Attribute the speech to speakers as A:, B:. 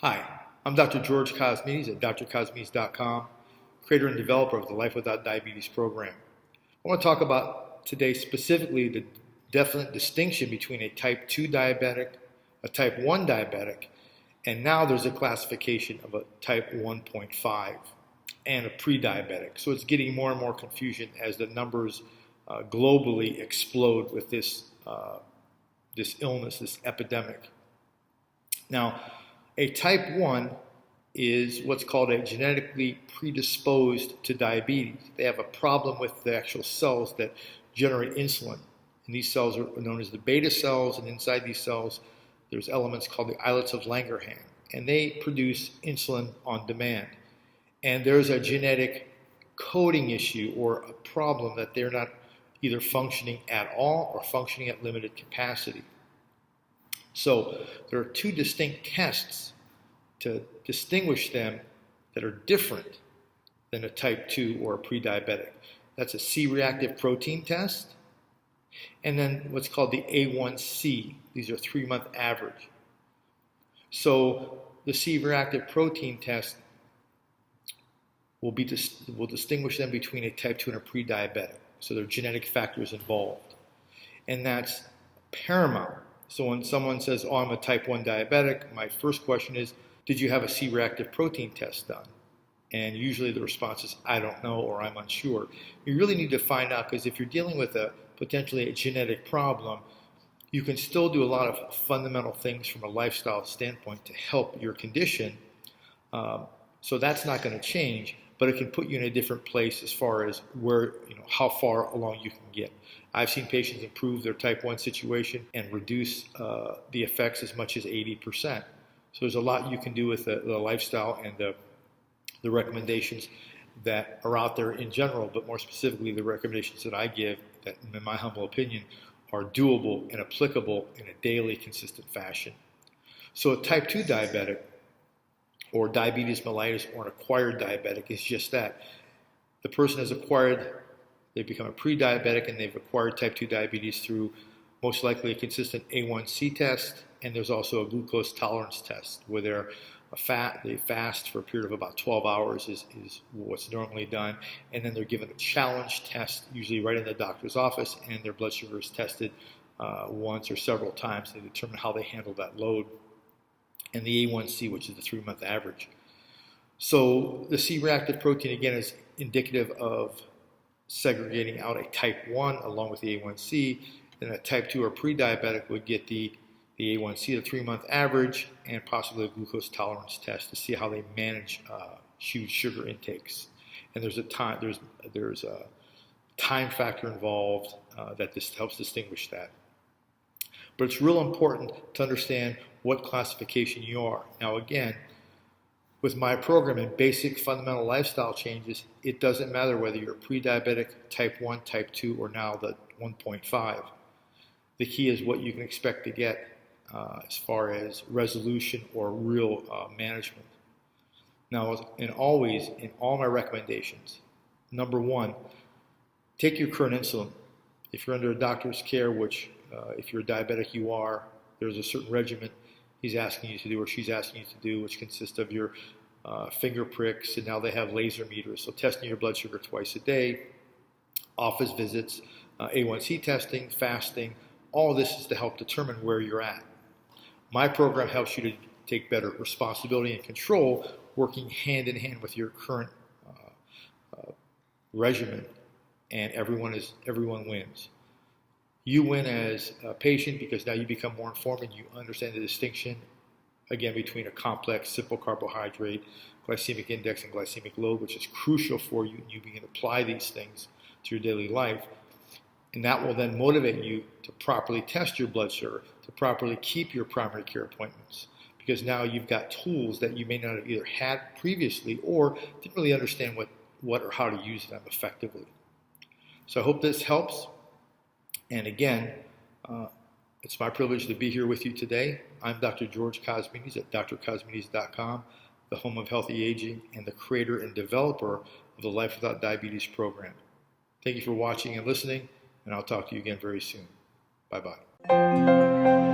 A: Hi, I'm Dr. George Cosmides at drcosmides.com, creator and developer of the Life Without Diabetes program. I want to talk about today specifically the definite distinction between a type 2 diabetic, a type 1 diabetic, and now there's a classification of a type 1.5 and a pre-diabetic. So it's getting more and more confusion as the numbers globally explode with this illness, this epidemic. Now, a type 1 is what's called a genetically predisposed to diabetes. They have a problem with the actual cells that generate insulin. And these cells are known as the beta cells, and inside these cells there's elements called the islets of Langerhans, and they produce insulin on demand. And there's a genetic coding issue or a problem that they're not either functioning at all or functioning at limited capacity. So there are two distinct tests to distinguish them that are different than a type 2 or a pre-diabetic. That's a C-reactive protein test, and then what's called the A1C. These are 3-month average. So the C-reactive protein test will distinguish them between a type 2 and a pre-diabetic. So there are genetic factors involved, and that's paramount. So when someone says, oh, I'm a type 1 diabetic, my first question is, did you have a C-reactive protein test done? And usually the response is, I don't know, or I'm unsure. You really need to find out, because if you're dealing with potentially a genetic problem, you can still do a lot of fundamental things from a lifestyle standpoint to help your condition. So that's not going to change, but it can put you in a different place as far as where, how far along you can get. I've seen patients improve their type 1 situation and reduce the effects as much as 80%. So there's a lot you can do with the lifestyle and the recommendations that are out there in general, but more specifically the recommendations that I give that, in my humble opinion, are doable and applicable in a daily, consistent fashion. So a type 2 diabetic, or diabetes mellitus, or an acquired diabetic, is just that. The person has they've become a pre-diabetic, and they've acquired type 2 diabetes through most likely a consistent A1C test, and there's also a glucose tolerance test where they fast for a period of about 12 hours is what's normally done, and then they're given a challenge test, usually right in the doctor's office, and their blood sugar is tested once or several times to determine how they handle that load, and the A1C, which is the 3-month average. So the C-reactive protein, again, is indicative of segregating out a type 1 along with the A1C, and a type 2 or pre-diabetic would get the A1C, the 3-month average, and possibly a glucose tolerance test to see how they manage huge sugar intakes. And there's a time factor involved that this helps distinguish that. But it's real important to understand what classification you are. Now again, with my program and basic fundamental lifestyle changes, it doesn't matter whether you're pre-diabetic, type 1, type 2, or now the 1.5. The key is what you can expect to get as far as resolution or real management. Now, and always in all my recommendations, number one, take your current insulin. If you're under a doctor's care, which if you're a diabetic you are, there's a certain regimen he's asking you to do or she's asking you to do, which consists of your finger pricks, and now they have laser meters, so testing your blood sugar twice a day, office visits, A1C testing, fasting. All of this is to help determine where you're at. My program helps you to take better responsibility and control, working hand in hand with your current regimen, and everyone wins. You win as a patient because now you become more informed and you understand the distinction, again, between a complex, simple carbohydrate, glycemic index, and glycemic load, which is crucial for you, and you begin to apply these things to your daily life. And that will then motivate you to properly test your blood sugar, to properly keep your primary care appointments, because now you've got tools that you may not have either had previously or didn't really understand what or how to use them effectively. So I hope this helps. And again, it's my privilege to be here with you today. I'm Dr. George Cosmides at drcosmides.com, the home of healthy aging and the creator and developer of the Life Without Diabetes program. Thank you for watching and listening, and I'll talk to you again very soon. Bye-bye.